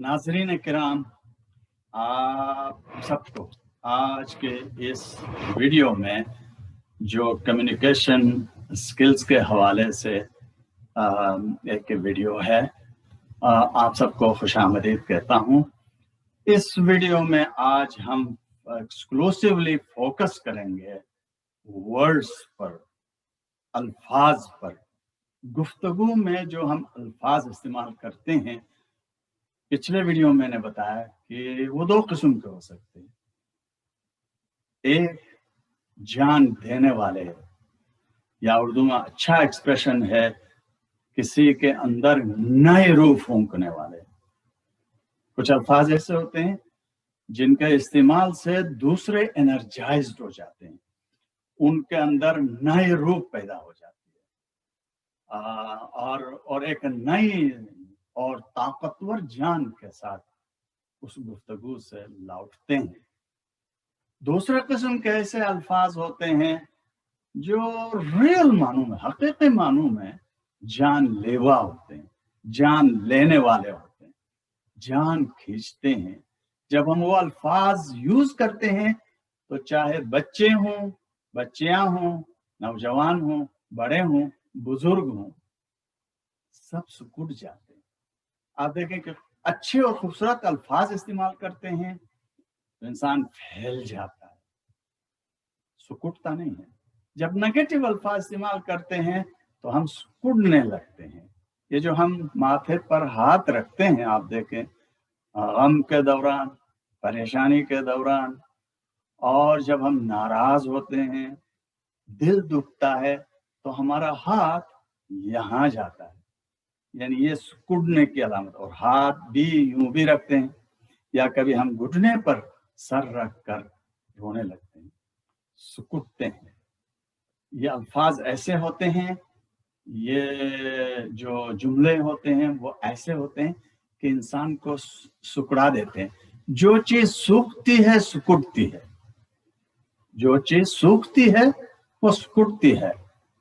नाज़रीन किराम, आप सबको आज के इस वीडियो में जो कम्युनिकेशन स्किल्स के हवाले से एक वीडियो है, आप सबको खुशामदीद कहता हूँ। इस वीडियो में आज हम एक्सक्लूसिवली फोकस करेंगे वर्ड्स पर, अल्फाज पर। गुफ्तगू में जो हम अल्फाज इस्तेमाल करते हैं, पिछले वीडियो में मैंने बताया कि वो दो किस्म के हो सकते हैं। एक जान देने वाले है, या उर्दू में अच्छा एक्सप्रेशन है, किसी के अंदर नए रूह फूंकने वाले। कुछ अल्फाज ऐसे होते हैं जिनके इस्तेमाल से दूसरे एनर्जाइज्ड हो जाते हैं, उनके अंदर नए रूह पैदा हो जाती है और एक नई और ताकतवर जान के साथ उस गुफ्तगू से लौटते हैं। दूसरे किस्म के ऐसे अल्फाज होते हैं जो रियल मानों में, हकीकी मानों में जान लेवा होते हैं, जान लेने वाले होते हैं, जान खींचते हैं। जब हम वो अल्फाज यूज करते हैं तो चाहे बच्चे हों, बच्चियां हों, नौजवान हों, बड़े हों, बुजुर्ग हों, सब सिकुड़ जाते हैं। आप देखें कि अच्छे और खूबसूरत अल्फाज इस्तेमाल करते हैं तो इंसान फैल जाता है, सिकुड़ता नहीं है। जब नेगेटिव अल्फाज इस्तेमाल करते हैं तो हम सिकुड़ने लगते हैं। ये जो हम माथे पर हाथ रखते हैं, आप देखें गम के दौरान, परेशानी के दौरान, और जब हम नाराज होते हैं, दिल दुखता है, तो हमारा हाथ यहाँ जाता है, यानी ये सिकुड़ने की अलामत। और हाथ भी यूं भी रखते हैं, या कभी हम घुटने पर सर रख कर रोने लगते हैं, सिकुड़ते हैं। ये अल्फाज ऐसे होते हैं, ये जो जुमले होते हैं वो ऐसे होते हैं कि इंसान को सुकड़ा देते हैं। जो चीज सूखती है सिकुड़ती है, जो चीज सूखती है वो सिकुड़ती है।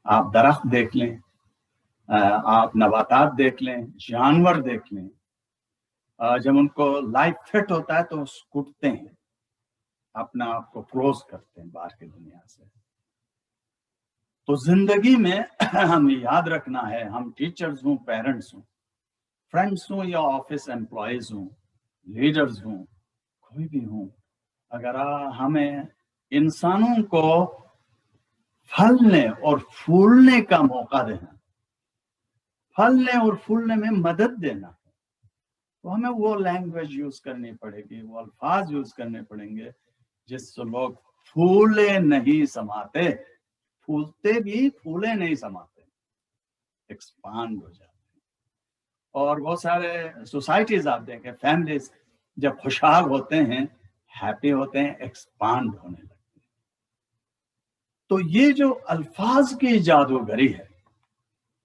आप दरख्त देख लें, आप नबातात देख लें, जानवर देख लें, जब उनको लाइफ फिट होता है तो वो सिकुड़ते हैं, अपना आप को क्लोज करते हैं बाहर की दुनिया से। तो जिंदगी में हमें याद रखना है, हम टीचर्स हों, पेरेंट्स हों, फ्रेंड्स हों या ऑफिस एम्प्लॉयज हों, लीडर्स हों, कोई भी हों, अगर हमें इंसानों को फलने और फूलने का मौका देना, फलने और फूलने में मदद देना है, तो हमें वो लैंग्वेज यूज करनी पड़ेगी, वो अल्फाज यूज करने पड़ेंगे जिससे लोग फूले नहीं समाते, फूलते भी फूले नहीं समाते, एक्सपांड हो जाते हैं। और बहुत सारे सोसाइटीज आप देखें, फैमिलीज जब खुशहाल होते हैं, हैप्पी होते हैं, एक्सपांड होने लगते हैं। तो ये जो अल्फाज की जादूगरी है,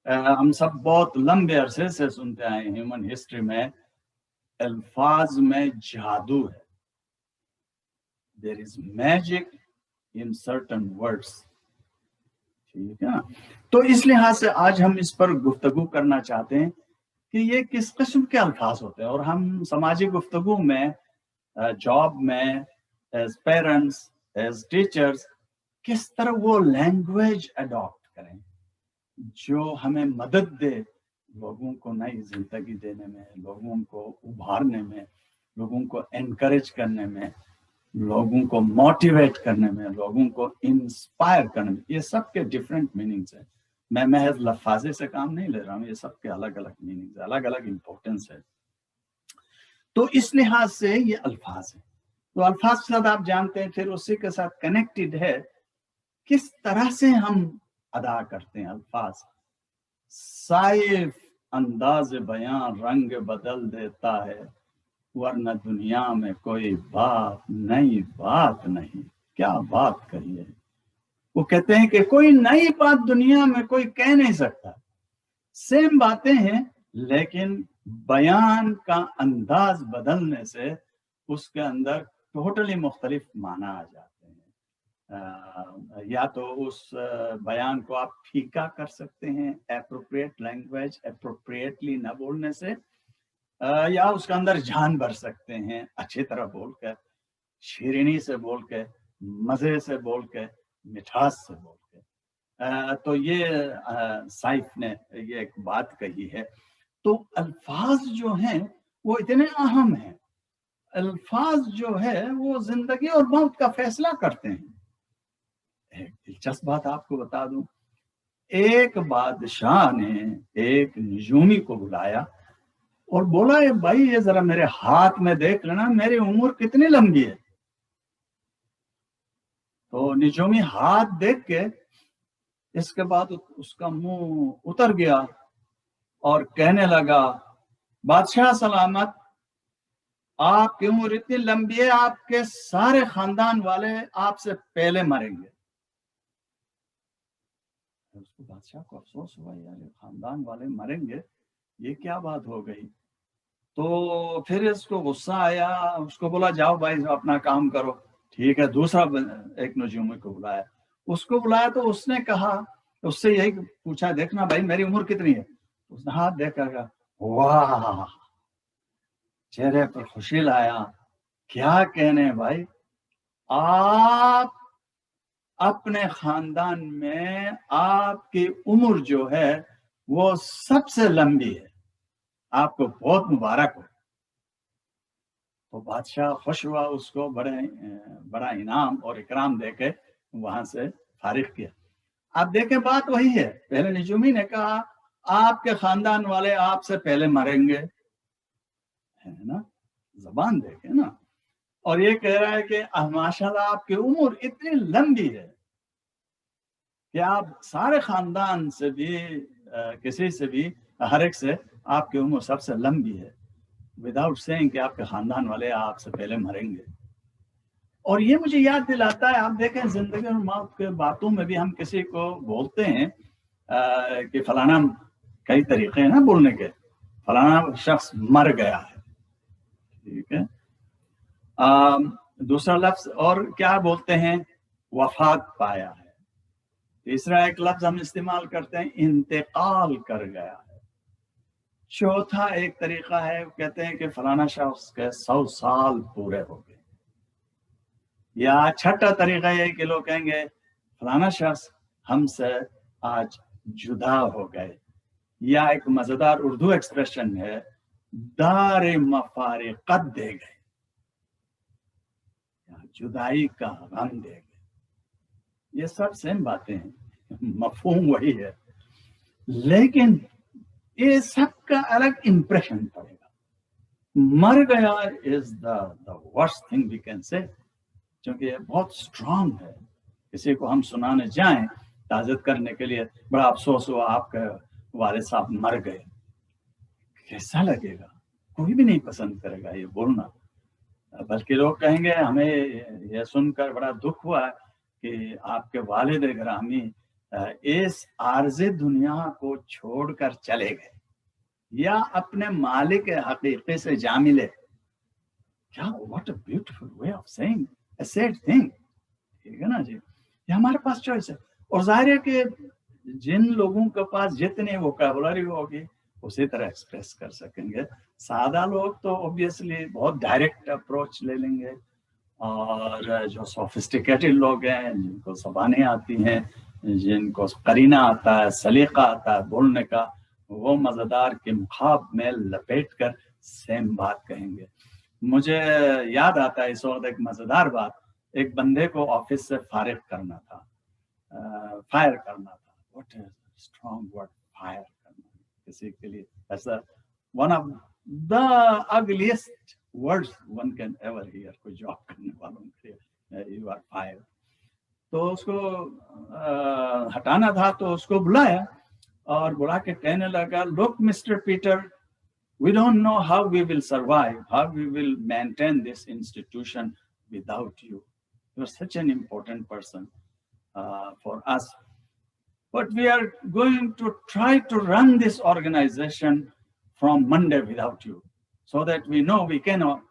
हम सब बहुत लंबे अरसे से सुनते आए, ह्यूमन हिस्ट्री में अल्फाज में जादू है। There is magic in certain words, ठीक है ना। तो इस लिहाज से आज हम इस पर गुफ्तगू करना चाहते हैं कि ये किस किस्म के अल्फाज होते हैं, और हम समाजी गुफ्तगू में, जॉब में, एज पेरेंट्स, एज टीचर्स, किस तरह वो लैंग्वेज अडॉप्ट करें जो हमें मदद दे लोगों को नई जिंदगी देने में, लोगों को उभारने में, लोगों को एनकरेज करने में, लोगों को मोटिवेट करने में, लोगों को इंस्पायर करने में। ये सब के डिफरेंट मीनिंग्स है। मैं महज लफ्ज़े से काम नहीं ले रहा हूँ, ये सब के अलग अलग मीनिंग्स, अलग अलग इंपॉर्टेंस है। तो इस लिहाज से ये अल्फाज है। तो अल्फाज के साथ आप जानते हैं, फिर उसी के साथ कनेक्टेड है किस तरह से हम अदा करते हैं अल्फाज। साइफ अंदाज बयां रंग बदल देता है, वरना दुनिया में कोई बात नई बात नहीं। क्या बात कही है। वो कहते हैं कि कोई नई बात दुनिया में कोई कह नहीं सकता, सेम बातें हैं, लेकिन बयान का अंदाज बदलने से उसके अंदर टोटली मुख्तलिफ माना आ जाते हैं। या तो उस बयान को आप फीका कर सकते हैं, एप्रोप्रिएट लैंग्वेज, एप्रोप्रिएटली न बोलने से, या उसके अंदर जान भर सकते हैं, अच्छी तरह बोल कर, शीरीनी से बोल के, मज़े से बोल के, मिठास से बोल के। तो ये साइफ ने ये एक बात कही है। तो अल्फाज जो हैं वो इतने अहम हैं, अल्फाज जो है वो जिंदगी और मौत का फैसला करते हैं। एक दिलचस्प बात आपको बता दूं, एक बादशाह ने एक निजूमी को बुलाया और बोला, ये भाई ये जरा मेरे हाथ में देख लेना, मेरी उम्र कितनी लंबी है। तो निजूमी हाथ देख के इसके बाद उसका मुंह उतर गया और कहने लगा, बादशाह सलामत, आपकी उम्र इतनी लंबी है, आपके सारे खानदान वाले आपसे पहले मरेंगे। उसको बादशाह को अफसोस हुआ, यार खानदान वाले मरेंगे, ये क्या बात हो गई। तो फिर इसको गुस्सा आया, उसको बोला जाओ भाई अपना काम करो। ठीक है, दूसरा एक नजूमी को बुलाया, उसको बुलाया तो उसने कहा, उससे यही पूछा, देखना भाई मेरी उम्र कितनी है। उसने हाथ देखा, वाह, चेहरे पर खुशी लाया, क्या कहने भाई, आप अपने खानदान में आपकी उम्र जो है वो सबसे लंबी है, आपको बहुत मुबारक हो। तो बादशाह खुश हुआ, उसको बड़ा इनाम और इकराम देके वहां से फारिग किया। आप देखें बात वही है, पहले निजूमी ने कहा आपके खानदान वाले आपसे पहले मरेंगे, है ना, जबान देखे ना। और ये कह रहा है कि माशाल्लाह आपकी उम्र इतनी लंबी है कि आप सारे खानदान से भी किसी से भी, हर एक से आपकी उम्र सबसे लंबी है, विदाउट सेइंग कि आपके खानदान वाले आपसे पहले मरेंगे। और ये मुझे याद दिलाता है, आप देखें जिंदगी और मौत के बातों में भी हम किसी को बोलते हैं कि फलाना, कई तरीके हैं ना बोलने के, फलाना शख्स मर गया है, ठीक है। दूसरा लफ्ज और क्या बोलते हैं, वफात पाया है। तीसरा एक लफ्ज हम इस्तेमाल करते हैं, इंतकाल कर गया है। चौथा एक तरीका है, कहते हैं कि फलाना शख्स के 100 साल पूरे हो गए। या छठा तरीका है कि लोग कहेंगे फलाना शख्स हमसे आज जुदा हो गए। या एक मजेदार उर्दू एक्सप्रेशन है, दारे मफारिकत दे गए, जुदाई का गम दे गए। ये सब सेम बातें हैं, मफहूम वही है, लेकिन ये सबका अलग इंप्रेशन पड़ेगा। मर गया is the worst thing we can say, क्योंकि ये बहुत स्ट्रांग है। किसी को हम सुनाने जाएं ताज़त करने के लिए, बड़ा अफसोस हुआ आपके वालिद साहब मर गए, कैसा लगेगा, कोई भी नहीं पसंद करेगा ये बोलना। बल्कि लोग कहेंगे हमें यह सुनकर बड़ा दुख हुआ कि आपके वालिद गिरामी इस आर्ज़ दुनिया को छोड़कर चले गए या अपने मालिक हकीकी से जा मिले। क्या, what a beautiful way of saying a sad thing, ठीक है ना जी। ये हमारे पास चॉइस है। और जाहिर है कि जिन लोगों के पास जितनी वोकैबुलरी होगी उसी तरह एक्सप्रेस कर सकेंगे। सादा लोग तो ऑब्वियसली बहुत डायरेक्ट अप्रोच ले लेंगे, और जो सोफिस्टिकेटेड लोग हैं, जिनको ज़बानें आती हैं, जिनको करीना आता है, सलीका आता है बोलने का, वो मज़ेदार के मुखाब में लपेट कर सेम बात कहेंगे। मुझे याद आता है इस वक्त एक मज़ेदार बात, एक बंदे को ऑफिस से फारिग करना था, फायर करना था। What a strong word, fire करना किसी के लिए, ऐसा one of the ugliest words one can ever here कोई जॉब करने वालों के लिए, यू आर फायर। तो उसको हटाना था, तो उसको बुलाया और बुला के कहने लगा, look mister Peter, we don't know how we will survive, how we will maintain this institution without you. You're such an important person for us. But we are going to try to run this organization from Monday without you, so that we know we cannot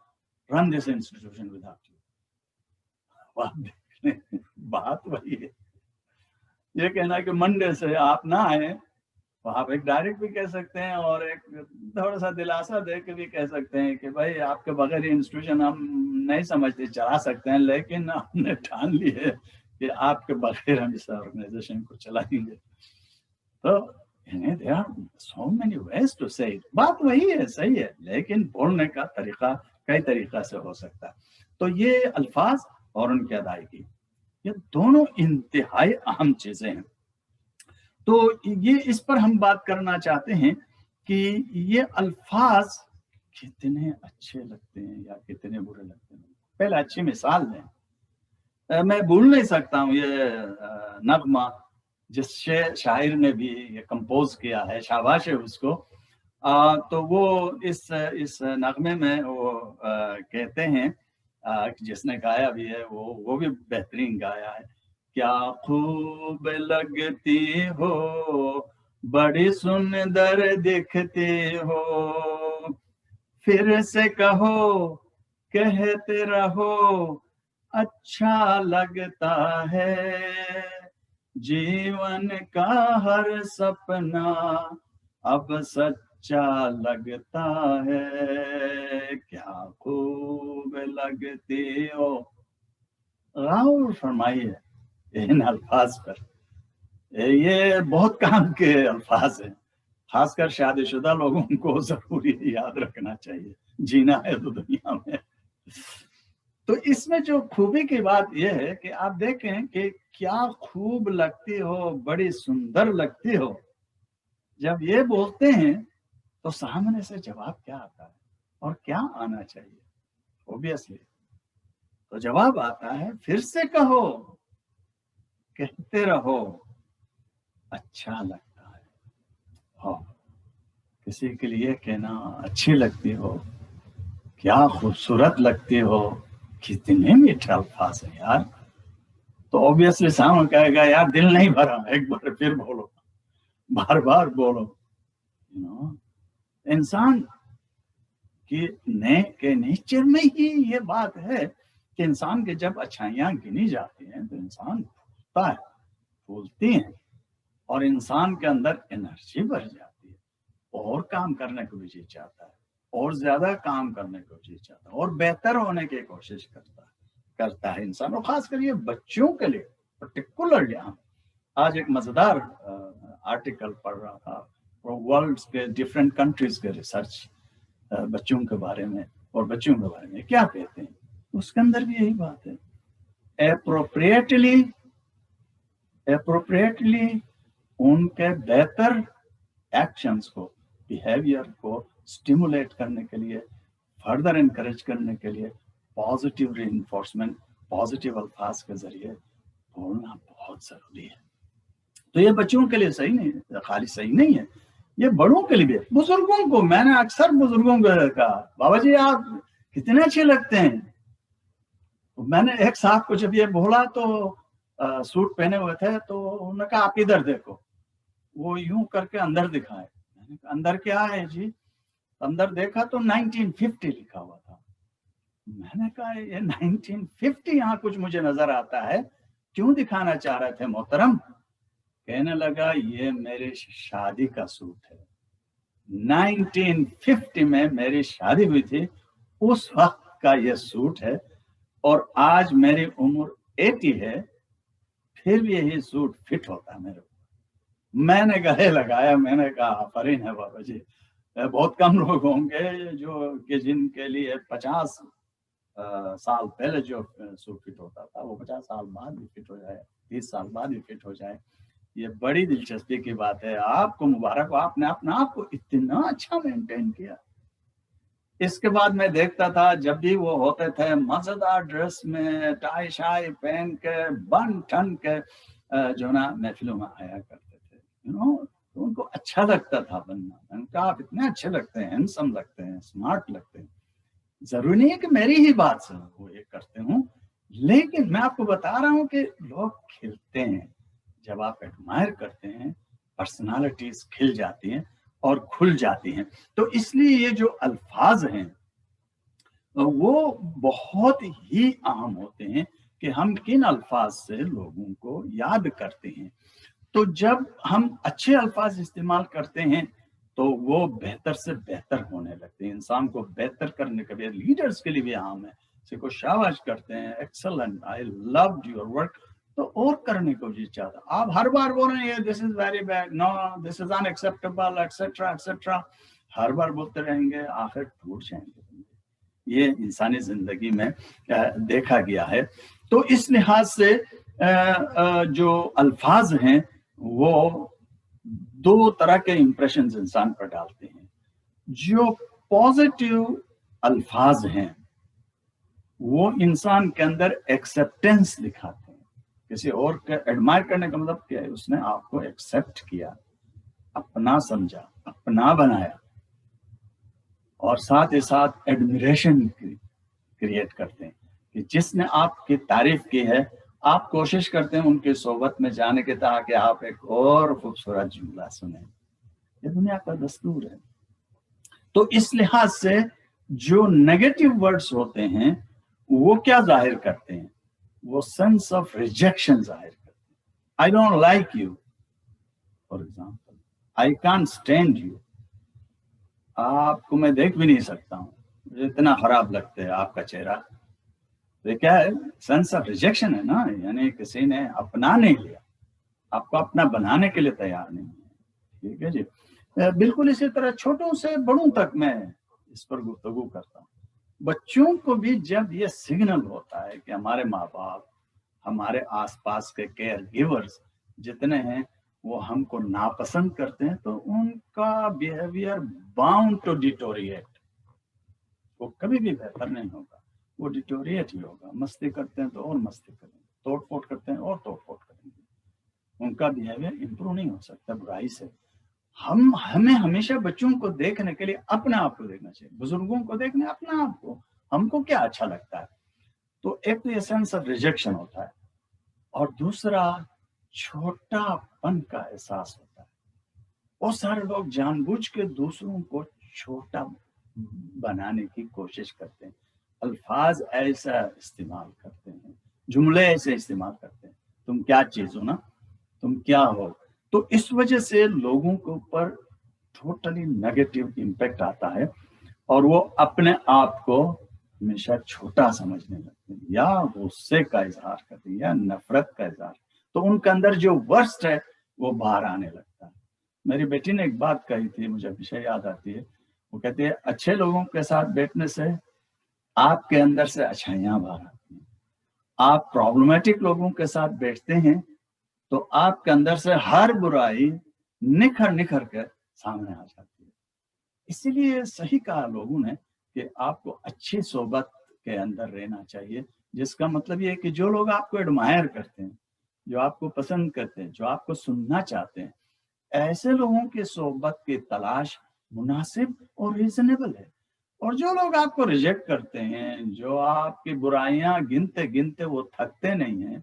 run this institution without you. बात वही है, ये कहना कि Monday से आप ना आए तो आप एक डायरेक्ट भी कह सकते हैं और एक थोड़ा सा दिलासा दे के भी कह सकते हैं कि भाई आपके बगैर इंस्टीट्यूशन हम नहीं समझते चला सकते हैं, लेकिन हमने ठान ली है कि आपके बगैर हम इस ऑर्गेनाइजेशन को चलाएंगे। तो there are so many ways to say it. बात वही है, सही है, लेकिन बोलने का तरीका कई तरीका से हो सकता है। तो ये अल्फाज और उनकी अदायगी, ये दोनों इंतहाई अहम चीजें हैं। तो ये इस पर हम बात करना चाहते हैं कि ये अल्फाज कितने अच्छे लगते हैं या कितने बुरे लगते हैं। पहले अच्छी मिसाल है, मैं भूल नहीं सकता हूँ ये नगमा जिस शायर ने भी ये कंपोज किया है, शाबाश है उसको। तो वो इस नगमे में वो कहते हैं, जिसने गाया भी है वो भी बेहतरीन गाया है। क्या खूब लगती हो, बड़ी सुंदर दिखती हो, फिर से कहो कहते रहो अच्छा लगता है, जीवन का हर सपना अब सच्चा लगता है, क्या खूब लगती हो। गौर फरमाइए इन अल्फाज पर, ये बहुत काम के अल्फाज हैं, खासकर शादीशुदा लोगों को जरूरी याद रखना चाहिए, जीना है तो दुनिया में। तो इसमें जो खूबी की बात यह है कि आप देखें कि क्या खूब लगती हो, बड़ी सुंदर लगती हो, जब ये बोलते हैं तो सामने से जवाब क्या आता है और क्या आना चाहिए? ऑब्वियसली तो जवाब आता है फिर से कहो कहते रहो अच्छा लगता है। हाँ, किसी के लिए कहना अच्छी लगती हो, क्या खूबसूरत लगती हो, कितने मीठे अल्फाज है यार। तो ऑब्वियसली सामने कहेगा यार दिल नहीं भरा, एक बार फिर बोलो, बार बार बोलो। इंसान के नेचर में ही ये बात है कि इंसान के जब अच्छाइयां गिनी जाती हैं तो इंसान फूलता है, फूलती हैं, और इंसान के अंदर एनर्जी बढ़ जाती है, और काम करने को भी जी चाहता है, और ज्यादा काम करने को जी चाहता है, और बेहतर होने की कोशिश करता है इंसान। और खासकर ये बच्चों के लिए पर्टिकुलरली। आज एक मजेदार आर्टिकल पढ़ रहा था, वर्ल्ड के डिफरेंट कंट्रीज के रिसर्च बच्चों के बारे में, और बच्चों के बारे में क्या कहते हैं, उसके अंदर भी यही बात है। एप्रोप्रिएटली उनके बेहतर एक्शंस को, बिहेवियर को स्टिमुलेट करने के लिए, फर्दर एनकरेज करने के लिए पॉजिटिव रीइंफोर्समेंट, पॉजिटिव अल्फाज के जरिए बोलना बहुत जरूरी है। तो ये बच्चों के लिए सही नहीं है, खाली सही नहीं है, ये बड़ों के लिए भी। बुजुर्गों को, मैंने अक्सर बुजुर्गों को कहा बाबा जी आप कितने अच्छे लगते हैं। तो मैंने एक साहब को जब ये बोला तो सूट पहने हुए थे, तो उन्होंने कहा आप इधर देखो। वो यूं करके अंदर दिखाए। मैंने कहा अंदर क्या है जी? अंदर देखा तो 1950 लिखा हुआ था। मैंने कहा ये 1950 यहाँ कुछ मुझे नजर आता है, क्यों दिखाना चाह रहे थे मोहतरम? कहने लगा ये मेरी शादी का सूट है, 1950 में मेरी शादी हुई थी, उस वक्त का ये सूट है, और आज मेरी उम्र 80 है, फिर भी यही सूट फिट होता है मेरे को। मैंने गले लगाया, मैंने कहा आफरीन है बाबा जी। बहुत कम लोग होंगे जो कि जिनके लिए 50 साल पहले जो सूट फिट होता था वो 50 साल बाद भी फिट हो जाए, 30 साल बाद भी फिट हो जाए। ये बड़ी दिलचस्पी की बात है। आपको मुबारक, आपने अपने आप को इतना अच्छा मेंटेन किया। इसके बाद मैं देखता था जब भी वो होते थे मजेदार ड्रेस में, टाई शाई पहन के, बन ठन के जो ना महफिलों में आया करते थे, तो उनको अच्छा लगता था बनना। मैंने कहा आप इतने अच्छे लगते हैं, हैंडसम लगते हैं, स्मार्ट लगते हैं। जरूरी नहीं है कि मेरी ही बात से वो ये करते हूँ, लेकिन मैं आपको बता रहा हूँ कि लोग खिलते हैं जब आप एडमायर करते हैं, पर्सनालिटीज खिल जाती हैं और खुल जाती हैं। तो इसलिए ये जो अल्फाज हैं वो बहुत ही अहम होते हैं कि हम किन अल्फाज से लोगों को याद करते हैं। تو جب ہم اچھے الفاظ استعمال کرتے ہیں تو وہ بہتر سے بہتر ہونے لگتے ہیں. انسان کو بہتر کرنے کے لیے لیڈرز کے لیے بھی عام ہے, کسی کو شاباش کرتے ہیں, excellent, I loved your work, تو اور کرنے کو بھی چاہتا. آپ ہر بار بول رہے ہیں this is very bad, no this is unacceptable, extra extra, ہر بار بولتے رہیں گے, آخر ٹوٹ جائیں گے. یہ انسانی زندگی میں دیکھا گیا ہے. تو اس لحاظ سے جو الفاظ ہیں وہ دو طرح کے امپریشنز انسان پر ڈالتے ہیں. جو پازیٹیو الفاظ ہیں وہ انسان کے اندر ایکسیپٹنس دکھاتے ہیں. کسی اور کا ایڈمائر کرنے کا مطلب کیا ہے؟ اس نے آپ کو ایکسیپٹ کیا, اپنا سمجھا, اپنا بنایا, اور ساتھ ہی ساتھ ایڈمیریشن کریٹ کرتے ہیں کہ جس نے آپ کی تعریف کی ہے آپ کوشش کرتے ہیں ان کی صحبت میں جانے کے تاکہ آپ ایک اور خوبصورت جملہ سنیں. یہ دنیا کا دستور ہے. تو اس لحاظ سے جو نیگیٹو ورڈز ہوتے ہیں وہ کیا ظاہر کرتے ہیں؟ وہ سینس آف ریجیکشن ظاہر کرتے ہیں. I don't like you, for example, I can't stand you, آپ کو میں دیکھ بھی نہیں سکتا ہوں, مجھے اتنا خراب لگتا ہے آپ کا چہرہ. یہ کیا ہے؟ سینس آف ریجیکشن ہے نا, یعنی کسی نے اپنا نہیں لیا, آپ کو اپنا بنانے کے لیے تیار نہیں ہے. ٹھیک ہے جی. بالکل اسی طرح چھوٹوں سے بڑوں تک میں اس پر گفتگو کرتا ہوں. بچوں کو بھی جب یہ سگنل ہوتا ہے کہ ہمارے ماں باپ, ہمارے آس پاس کے کیئر گیورز جتنے ہیں وہ ہم کو ناپسند کرتے ہیں, تو ان کا بیہیویئر باؤنڈ ٹو ڈیٹوریٹ. وہ کبھی بھی بہتر نہیں ہوگا, وہ ڈیٹوریٹ ہی ہوگا. مستی کرتے ہیں تو اور مستی کریں گے, توڑ پھوڑ کرتے ہیں اور توڑ پھوڑ کریں گے. ان کا بیہیویئر امپروو نہیں ہو سکتا برائی سے. ہمیں ہمیشہ بچوں کو دیکھنے کے لیے اپنے آپ کو دیکھنا چاہیے, بزرگوں کو دیکھنے اپنے آپ کو, ہم کو کیا اچھا لگتا ہے. تو ایک تو یہ سینس آف ریجیکشن ہوتا ہے, اور دوسرا چھوٹا پن کا احساس ہوتا ہے. بہت سارے لوگ جان بوجھ کے دوسروں کو چھوٹا بنانے کی کوشش کرتے ہیں, الفاظ ایسا استعمال کرتے ہیں, جملے ایسے استعمال کرتے ہیں, تم کیا چیز ہو نا, تم کیا ہو. تو اس وجہ سے لوگوں کے اوپر ٹوٹلی نیگیٹو امپیکٹ آتا ہے, اور وہ اپنے آپ کو ہمیشہ چھوٹا سمجھنے لگتے ہیں, یا غصے کا اظہار کرتے ہیں, یا نفرت کا اظہار. تو ان کے اندر جو ورسٹ ہے وہ باہر آنے لگتا ہے. میری بیٹی نے ایک بات کہی تھی, مجھے ہمیشہ یاد آتی ہے. وہ کہتی ہے اچھے لوگوں کے ساتھ بیٹھنے سے آپ کے اندر سے اچھائیاں باہر آتی ہیں, آپ پرابلمٹک لوگوں کے ساتھ بیٹھتے ہیں تو آپ کے اندر سے ہر برائی نکھر نکھر کے سامنے آ جاتی ہے. اسی لیے صحیح کہا لوگوں نے کہ آپ کو اچھی صحبت کے اندر رہنا چاہیے, جس کا مطلب یہ ہے کہ جو لوگ آپ کو ایڈمائر کرتے ہیں, جو آپ کو پسند کرتے ہیں, جو آپ کو سننا چاہتے ہیں, ایسے لوگوں کی صحبت کی تلاش مناسب اور ریزنیبل ہے. اور جو لوگ آپ کو ریجیکٹ کرتے ہیں, جو آپ کی برائیاں گنتے گنتے وہ تھکتے نہیں ہیں,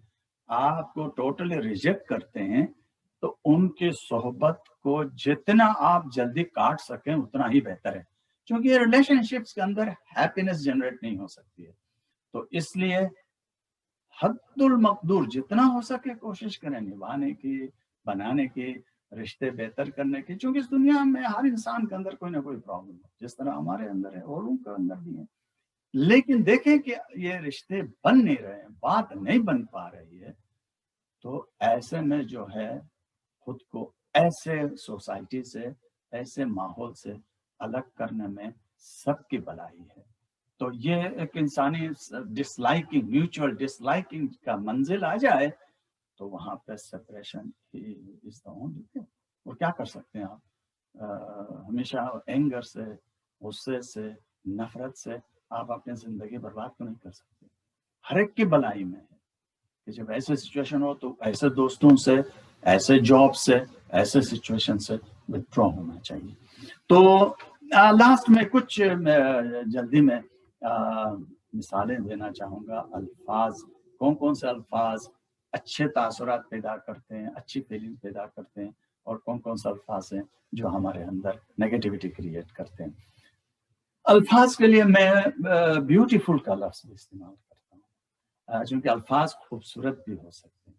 آپ کو ٹوٹلی ریجیکٹ کرتے ہیں, تو ان کی صحبت کو جتنا آپ جلدی کاٹ سکیں اتنا ہی بہتر ہے, کیونکہ یہ ریلیشن شپس کے اندر ہیپینس جنریٹ نہیں ہو سکتی ہے. تو اس لیے حد المقدور جتنا ہو سکے کوشش کریں نبھانے کی, بنانے کی, رشتے بہتر کرنے کی. چونکہ اس دنیا میں ہر انسان کے اندر کوئی نہ کوئی پرابلم ہے, جس طرح ہمارے اندر ہے اوروں کے اندر بھی ہے. لیکن دیکھیں کہ یہ رشتے بن نہیں رہے ہیں, بات نہیں بن پا رہی ہے, تو ایسے میں جو ہے خود کو ایسے سوسائٹی سے, ایسے ماحول سے الگ کرنے میں سب کی بھلائی ہے. تو یہ ایک انسانی disliking, mutual disliking کا منزل آ جائے تو وہاں پہ سپریشن ہی از دا اونلی تھنگ. اور کیا کر سکتے ہیں آپ؟ ہمیشہ اینگر سے, غصے سے, نفرت سے آپ اپنی زندگی برباد تو نہیں کر سکتے. ہر ایک کی بھلائی میں ہے کہ جب ایسے سچویشن ہو تو ایسے دوستوں سے, ایسے جاب سے, ایسے سچویشن سے وتھڈرا ہونا چاہیے. تو لاسٹ میں کچھ جلدی میں مثالیں دینا چاہوں گا. الفاظ, کون کون سے الفاظ اچھے تاثرات پیدا کرتے ہیں, اچھی فیلنگ پیدا کرتے ہیں, اور کون کون سے الفاظ ہیں جو ہمارے اندر نیگیٹیوٹی کریٹ کرتے ہیں. الفاظ کے لیے میں بیوٹیفل کا لفظ استعمال کرتا ہوں, چونکہ الفاظ خوبصورت بھی ہو سکتے ہیں,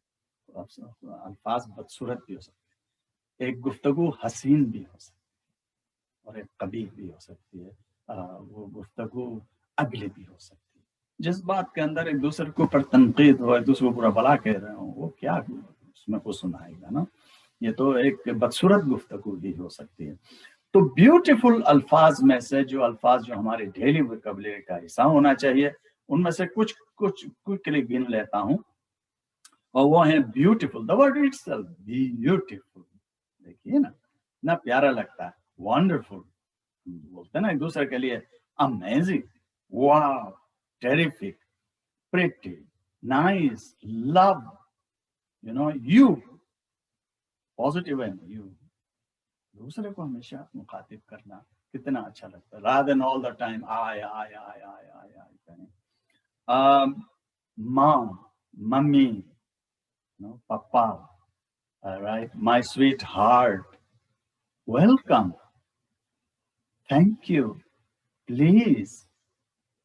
الفاظ بدصورت بھی ہو سکتے ہیں، ایک گفتگو حسین بھی ہو سکتی ہے اور ایک قبیح بھی ہو سکتی ہے، وہ گفتگو اگلی بھی ہو سکتی ہے. جس بات کے اندر ایک دوسرے کے اوپر تنقید ہو، ایک دوسرے کو برا بلا کہہ رہے ہوں، وہ کیا اس میں کو سنائے گا نا. یہ تو ایک بدصورت گفتگو بھی ہو سکتی ہے. تو بیوٹیفل الفاظ میں سے جو الفاظ جو ہمارے ڈیلی ویکیبلری کا حصہ ہونا چاہیے، ان میں سے کچھ کوئکلی گن لیتا ہوں، اور وہ ہیں beautiful. The word itself beautiful, دیکھیے نا پیارا لگتا ہے. ونڈرفل بولتے ہیں نا ایک دوسرے کے لیے. Amazing, wow, terrific, pretty, nice, love, you positive ہے. یو دوسرے کو ہمیشہ مخاطب کرنا کتنا اچھا لگتا ہے. rather than all the time I mom, mummy, papa, right, my sweetheart, welcome, thank you, please.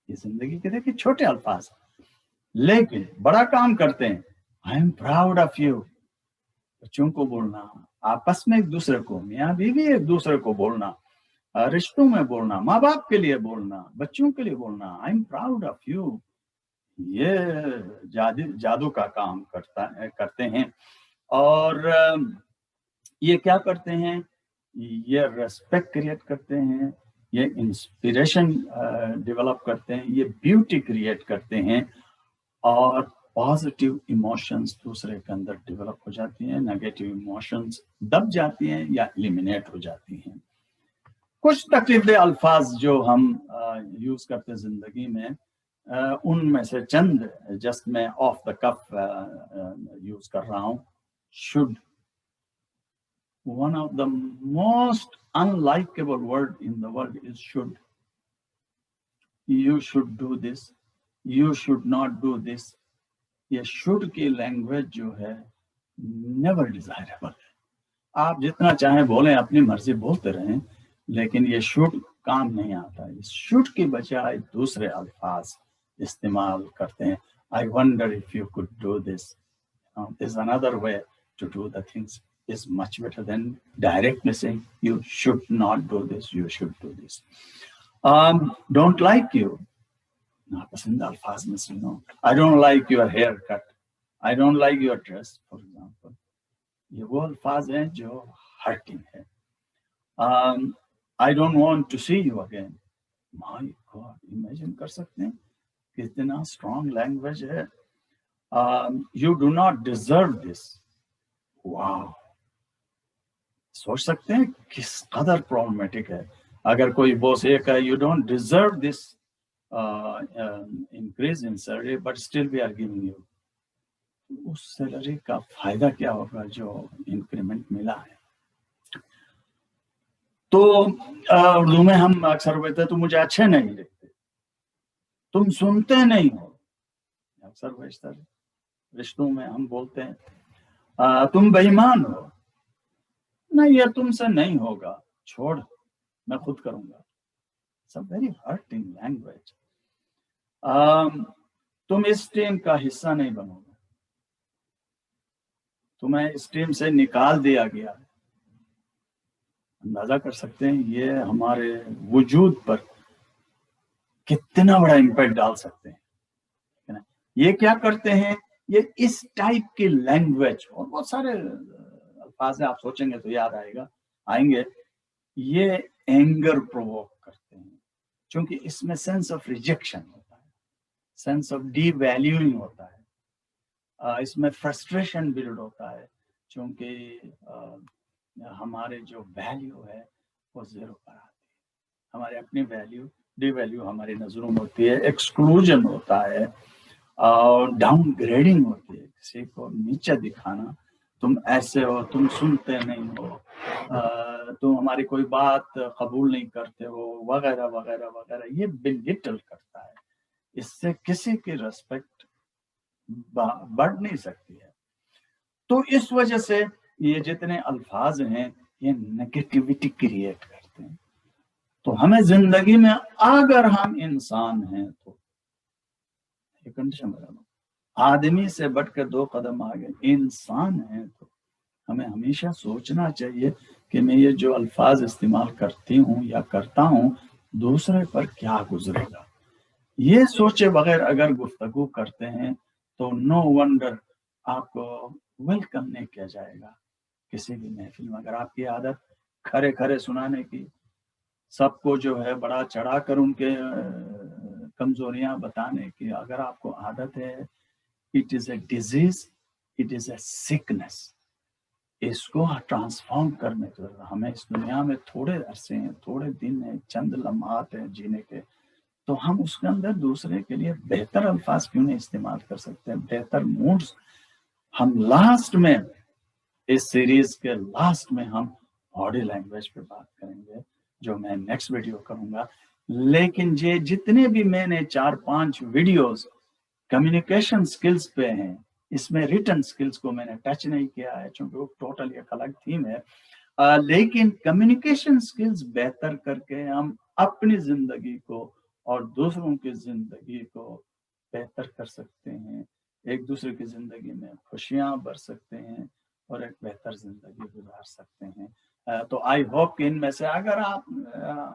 یہ زندگی کے دیکھیں چھوٹے الفاظ لیکن بڑا کام کرتے ہیں. I am proud of you. بچوں کو بولنا، آپس میں ایک دوسرے کو، میاں بیوی ایک دوسرے کو بولنا، رشتوں میں بولنا، ماں باپ کے لیے بولنا، بچوں کے لیے بولنا. I am proud of you. یہ جادو کا کام کرتے ہیں. اور یہ کیا کرتے ہیں؟ یہ ریسپیکٹ کریٹ کرتے ہیں، یہ انسپریشن ڈیولپ کرتے ہیں، یہ بیوٹی کریٹ کرتے ہیں، اور پازیٹیو ایموشنز دوسرے کے اندر ڈیولپ ہو جاتی ہیں، نیگیٹو ایموشنز دب جاتی ہیں یا ایلیمینیٹ ہو جاتی ہیں. کچھ تکلیف دہ الفاظ جو ہم یوز کرتے زندگی میں، ان میں سے چند جسٹ میں آف دا کف یوز کر رہا ہوں. should. One of the most unlikable word in the world is should. You should do this. You should not do this. یہ should کی لینگویج جو ہے never desirable ہے. آپ جتنا چاہیں بولیں، اپنی مرضی بولتے رہیں، لیکن یہ should کام نہیں آتا. اس should کی بجائے دوسرے الفاظ استعمال کرتے ہیں. I wonder if you could do this. There's another way to do the things is much better than directly saying you should not do this, you should do this. Don't like you. ناپسند الفاظ میں سے I don't like your haircut. I don't like your dress, for example. یہ وہ الفاظ ہیں جو hurting ہے. I don't want to see you again. My God, imagine کر سکتے ہیں کتنا strong language ہے. You do not deserve this. Wow. سوچ سکتے ہیں کس قدر پرابلمیٹک ہے. اگر کوئی باس یہ کہے you don't deserve this increase in salary but still we are giving you, اس سیلری کا فائدہ کیا ہوگا جو انکریمنٹ ملا ہے. تو اردو میں ہم اکثر کہتے ہیں تم مجھے اچھے نہیں لگتے، تم سنتے نہیں ہو. اکثر بیشتر رشتوں میں ہم بولتے ہیں تم بے ایمان ہو، نہیں یہ تم سے نہیں ہوگا، چھوڑ میں خود کروں گا. It's a very hurting language. تم اس ٹیم کا حصہ نہیں بنو گے، تمہیں اس ٹیم سے نکال دیا گیا. اندازہ کر سکتے ہیں یہ ہمارے وجود پر کتنا بڑا امپیکٹ ڈال سکتے ہیں. یہ کیا کرتے ہیں؟ یہ اس ٹائپ کی لینگویج، اور بہت سارے الفاظ ہیں، آپ سوچیں گے تو یاد آئیں گے. یہ اینگر پرووک کرتے ہیں، چونکہ اس میں سینس آف ریجیکشن ہوتا ہے، سینس آف ڈی ویلیوئنگ ہوتا ہے، اس میں فرسٹریشن بلڈ ہوتا ہے، چونکہ ہمارے جو ویلیو ہے وہ زیرو پر آتی ہے. ہمارے اپنی ویلیو ڈی ویلیو ہماری نظروں میں ہوتی ہے، ایکسکلوژن ہوتا ہے، اور ڈاؤن گریڈنگ ہوتی ہے، کسی کو نیچے دکھانا. تم ایسے ہو، تم سنتے نہیں ہو، تم ہماری کوئی بات قبول نہیں کرتے ہو، وغیرہ وغیرہ وغیرہ. یہ بلٹل کرتا ہے، اس سے کسی کی ریسپیکٹ بڑھ نہیں سکتی ہے. تو اس وجہ سے یہ جتنے الفاظ ہیں یہ نیگیٹیوٹی کریٹ کرتے ہیں. تو ہمیں زندگی میں اگر ہم انسان ہیں تو یہ کنڈیشن بنا لو، आदमी से बढ़कर 2 कदम आगे इंसान है। तो हमें हमेशा सोचना चाहिए कि मैं ये जो अल्फाज इस्तेमाल करती हूँ या करता हूँ दूसरे पर क्या गुजरेगा। ये सोचे बगैर अगर गुफ्तगू करते हैं तो नो वंडर आपको वेलकम नहीं किया जाएगा किसी भी महफिल में। अगर आपकी आदत खरे खरे सुनाने की, सबको जो है बड़ा चढ़ा कर उनके कमजोरियां बताने की अगर आपको आदत है, it is a disease, it is a sickness. इसको ट्रांसफॉर्म करने के लिए हमें इस दुनिया में थोड़े अरसे हैं, थोड़े दिन हैं, चंद लम्हात हैं जीने के, तो हम उसके अंदर दूसरे के लिए बेहतर अल्फाज क्यों नहीं इस्तेमाल कर सकते हैं, बेहतर मूड्स। हम लास्ट में इस सीरीज के लास्ट में हम बॉडी लैंग्वेज पे बात करेंगे, जो मैं नेक्स्ट वीडियो करूंगा। लेकिन ये जितने भी मैंने 4-5 वीडियोस कम्युनिकेशन स्किल्स पे हैं, इसमें रिटन स्किल्स को मैंने टच नहीं किया है क्योंकि वो टोटल एक अलग थीम है। लेकिन कम्युनिकेशन स्किल्स बेहतर करके हम अपनी जिंदगी को और दूसरों की जिंदगी को बेहतर कर सकते हैं, एक दूसरे की जिंदगी में खुशियां भर सकते हैं और एक बेहतर जिंदगी गुजार सकते हैं। तो आई होप कि इनमें से अगर आप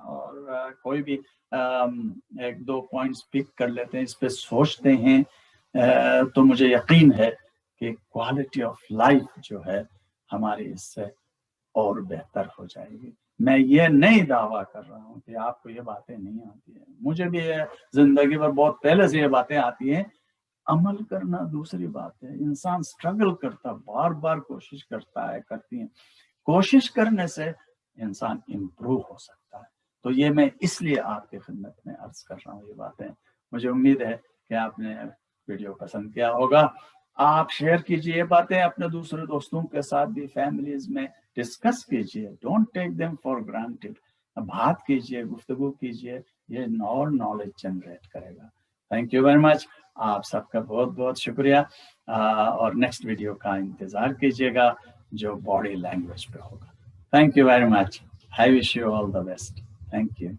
और कोई भी 1-2 पॉइंट्स पिक कर लेते हैं, इस पे सोचते हैं, तो मुझे यकीन है कि क्वालिटी ऑफ लाइफ जो है हमारी इससे और बेहतर हो जाएगी। मैं ये नहीं दावा कर रहा हूँ कि आपको ये बातें नहीं आती हैं, मुझे भी जिंदगी भर बहुत पहले से ये बातें आती हैं। अमल करना दूसरी बात है। इंसान स्ट्रगल करता, बार बार कोशिश करता है, करती है। कोशिश करने से इंसान इम्प्रूव हो सकता है। तो ये मैं इसलिए आपके खिदमत में अर्ज कर रहा हूँ ये बातें। मुझे उम्मीद है कि आपने वीडियो पसंद किया होगा। आप शेयर कीजिए बातें अपने दूसरे दोस्तों के साथ भी, फैमिलीज में डिस्कस कीजिए। Don't take them for granted. बात कीजिए, गुफ्तगू कीजिए, ये और नॉलेज जनरेट करेगा। Thank you very much. आप सबका बहुत बहुत शुक्रिया। और नेक्स्ट वीडियो का इंतजार कीजिएगा जो बॉडी लैंग्वेज पे होगा। Thank you very much. I wish you all the best. Thank you.